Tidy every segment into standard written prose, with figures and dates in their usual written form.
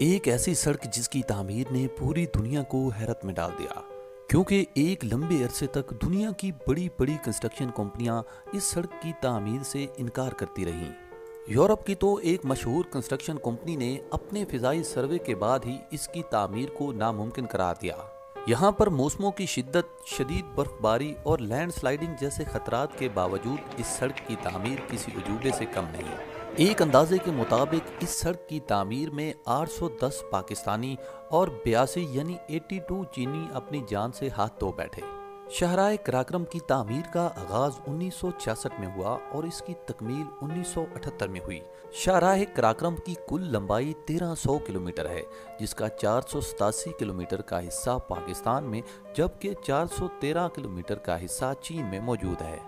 ایک ایسی سڑک جس کی تعمیر نے پوری دنیا کو حیرت میں ڈال دیا، کیونکہ ایک لمبے عرصے تک دنیا کی بڑی بڑی کنسٹرکشن کمپنیاں اس سڑک کی تعمیر سے انکار کرتی رہیں۔ یورپ کی تو ایک مشہور کنسٹرکشن کمپنی نے اپنے فضائی سروے کے بعد ہی اس کی تعمیر کو ناممکن قرار دیا۔ یہاں پر موسموں کی شدت، شدید برف باری اور لینڈ سلائیڈنگ جیسے خطرات کے باوجود اس سڑک کی تعمیر کسی عجوبے سے کم نہیں۔ ایک اندازے کے مطابق اس سڑک کی تعمیر میں 810 پاکستانی اور 82 یعنی 82 چینی اپنی جان سے ہاتھ دھو بیٹھے۔ شاہراہ قراقرم کی تعمیر کا آغاز 1966 میں ہوا اور اس کی تکمیل 1978 میں ہوئی۔ شاہراہ قراقرم کی کل لمبائی 1300 کلومیٹر ہے، جس کا 487 کلومیٹر کا حصہ پاکستان میں جبکہ 413 کلومیٹر کا حصہ چین میں موجود ہے۔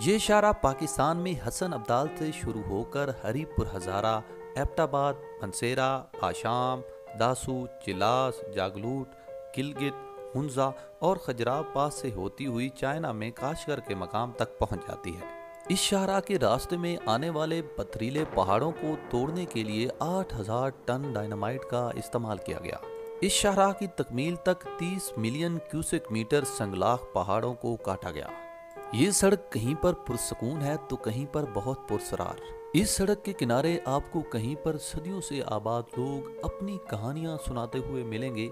یہ شاہراہ پاکستان میں حسن ابدال سے شروع ہو کر ہری پور ہزارہ، ایبٹ آباد، منسیرا، آشام، داسو، چلاس، جاگلوٹ، گلگت، ہنزا اور خجراب پاس سے ہوتی ہوئی چائنا میں کاشغر کے مقام تک پہنچ جاتی ہے۔ اس شاہراہ کے راستے میں آنے والے پتھریلے پہاڑوں کو توڑنے کے لیے 8000 ٹن ڈائنامائٹ کا استعمال کیا گیا۔ اس شاہراہ کی تکمیل تک 30 ملین کیوسک میٹر سنگلاخ پہاڑوں کو کاٹا گیا۔ یہ سڑک کہیں پر پرسکون ہے تو کہیں پر بہت پرسرار۔ اس سڑک کے کنارے آپ کو کہیں پر صدیوں سے آباد لوگ اپنی کہانیاں سناتے ہوئے ملیں گے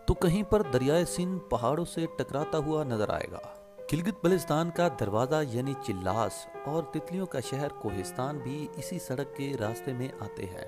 تو کہیں پر دریائے سندھ پہاڑوں سے ٹکراتا ہوا نظر آئے گا۔ گلگت بلتستان کا دروازہ یعنی چلاس اور تتلیوں کا شہر کوہستان بھی اسی سڑک کے راستے میں آتے ہیں۔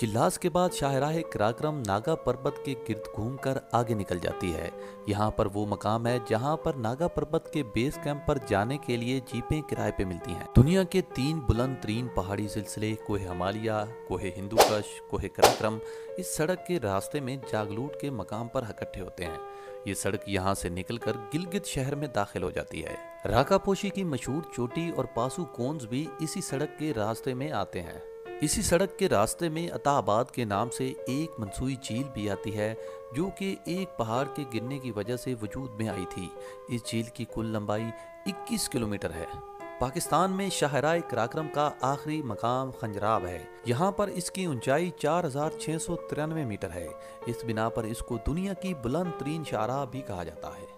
چلاس کے بعد شاہراہ قراقرم ناگا پربت کے گرد گھوم کر آگے نکل جاتی ہے۔ یہاں پر وہ مقام ہے جہاں پر ناگا پربت کے بیس کیمپ پر جانے کے لیے جیپیں کرائے پہ ملتی ہیں۔ دنیا کے 3 بلند ترین پہاڑی سلسلے کوہ ہمالیہ، کوہ ہندوکش، کوہ قراقرم اس سڑک کے راستے میں جاگلوٹ کے مقام پر اکٹھے ہوتے ہیں۔ یہ سڑک یہاں سے نکل کر گلگت شہر میں داخل ہو جاتی ہے۔ راکا پوشی کی مشہور چوٹی اور پاسو کونز بھی اسی سڑک کے راستے میں آتے ہیں۔ اسی سڑک کے راستے میں عطا آباد کے نام سے ایک منسوئی جھیل بھی آتی ہے جو کہ ایک پہاڑ کے گرنے کی وجہ سے وجود میں آئی تھی۔ اس جھیل کی کل لمبائی 21 کلومیٹر ہے۔ پاکستان میں شاہراہ قراقرم کا آخری مقام خنجراب ہے۔ یہاں پر اس کی اونچائی 4693 میٹر ہے۔ اس بنا پر اس کو دنیا کی بلند ترین شاہراہ بھی کہا جاتا ہے۔